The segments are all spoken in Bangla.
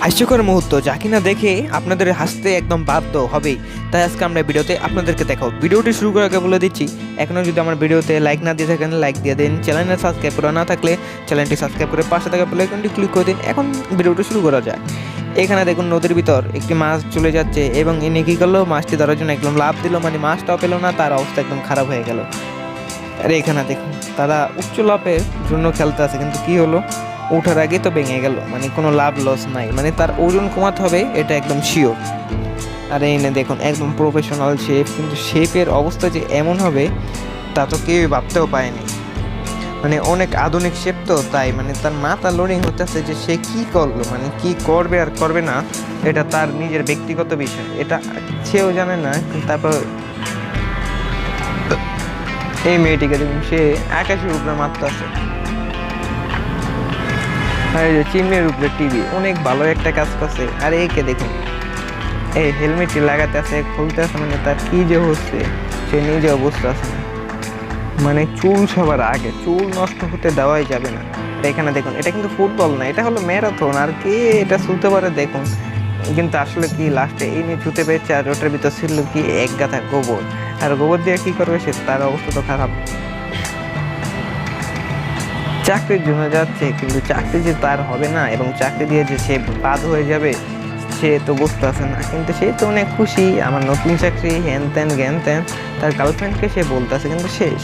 হাস্যকর মুহূর্ত যা কিনা দেখে আপনাদের হাসতে একদম বাধ্য হবেই। তাই আজকে আমরা ভিডিওতে আপনাদেরকে দেখাবো। ভিডিওটি শুরু করার আগে বলে দিচ্ছি, এখনও যদি আমার ভিডিওতে লাইক না দিয়ে থাকেন লাইক দিয়ে দিন, চ্যানেলে সাবস্ক্রাইব করা না থাকলে চ্যানেলটি সাবস্ক্রাইব করে পাশে থাকা বেল আইকনটি ক্লিক করে দিন। এখন ভিডিওটি শুরু করা যায়। এখানে দেখুন নদীর ভিতর একটি মাছ চলে যাচ্ছে এবং ইনি কী করলো, মাছটি ধরার জন্য একদম লাভ দিল, মানে মাছটাও পেলো না, তার অবস্থা একদম খারাপ হয়ে গেল। আর এখানে দেখুন তারা উচ্চ লাভের জন্য খেলতে আছে, কিন্তু কি হলো, ওঠার আগে তো ভেঙে গেল, মানে কোনো লাভ লস নাই, মানে তার ওজন কমাতে হবে এটা একদম শিওর। আর এই না দেখুন একদম প্রফেশনাল শেফ, কিন্তু শেফের অবস্থা যে এমন হবে তা তো কেউ ভাবতেও পারেনি। মানে অনেক আধুনিক শেফ তো, তাই মানে তার মাথা লোডিং হতেছে যে সে কি করলো, মানে কি করবে আর করবে না, এটা তার নিজের ব্যক্তিগত বিষয়, এটা সেও জানে না। তারপর এই মেয়েটিকে দেখুন, সে আকাশের উপরে মারতে আছে, আর এই যে চিমনির উপরে টিভি, অনেক ভালো একটা কাজ করছে। আর একে দেখুন এই হেলমেটটি লাগাতে আছে, খুলতে আছে, মানে তার কি যে হচ্ছে সে নিজেও বুঝতে আছে না। মানে চুল সবার আগে, চুল নষ্ট হতে দেওয়াই যাবে না। এখানে দেখুন এটা কিন্তু ফুটবল না, এটা হলো ম্যারাথন, আর কে এটা ছুতে পারে দেখুন। কিন্তু আসলে কি লাস্টে এই নিয়ে ছুতে পেরেছে, আর ওটার ভিতর ছিল কি এক গাথা গোবর, আর গোবর দিয়ে কি করবে সে, তার অবস্থা তো খারাপ। চাকরির জন্য যাচ্ছে, কিন্তু চাকরি যে তার হবে না এবং চাকরি দিয়ে যে সে বাদ হয়ে যাবে সে তো বুঝতে পারছে না। কিন্তু সে তো অনেক খুশি, আমার নতুন চাকরি, হ্যান ত্যান জ্ঞান ত্যান, তার গার্লফ্রেন্ডকে সে বলতেছে, কিন্তু শেষ।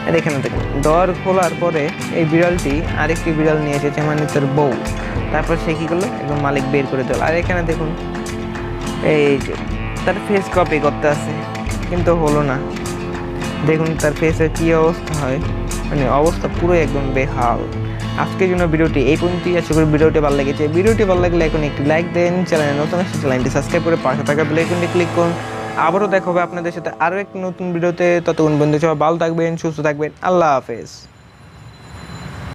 আর এখানে দেখুন দর খোলার পরে এই বিড়ালটি আরেকটি বিড়াল নিয়ে এসেছে, মানে তার বউ। তারপর সে কী করলো, একদম মালিক বের করে দিল। আর এখানে দেখুন এই যে তার ফেস কপি করতে আছে, কিন্তু হলো না। দেখুন তার ফেসের কী অবস্থা হয়, মানে অবস্থা পুরো একদম বেহাল। আজকের জন্য ভিডিওটি এই পর্যন্তই। আশা করি ভিডিওটি ভালো লেগেছে। ভিডিওটি ভালো লাগলে এখন একটি লাইক দেন, চ্যানেলে নতুন আসলে চ্যানেলটি সাবস্ক্রাইব করে পাশে থাকা বেল আইকনটি ক্লিক করুন। আবারও দেখা হবে আপনাদের সাথে আরও একটি নতুন ভিডিওতে। ততক্ষণ বন্ধু সবাই ভালো থাকবেন, সুস্থ থাকবেন। আল্লাহ হাফেজ।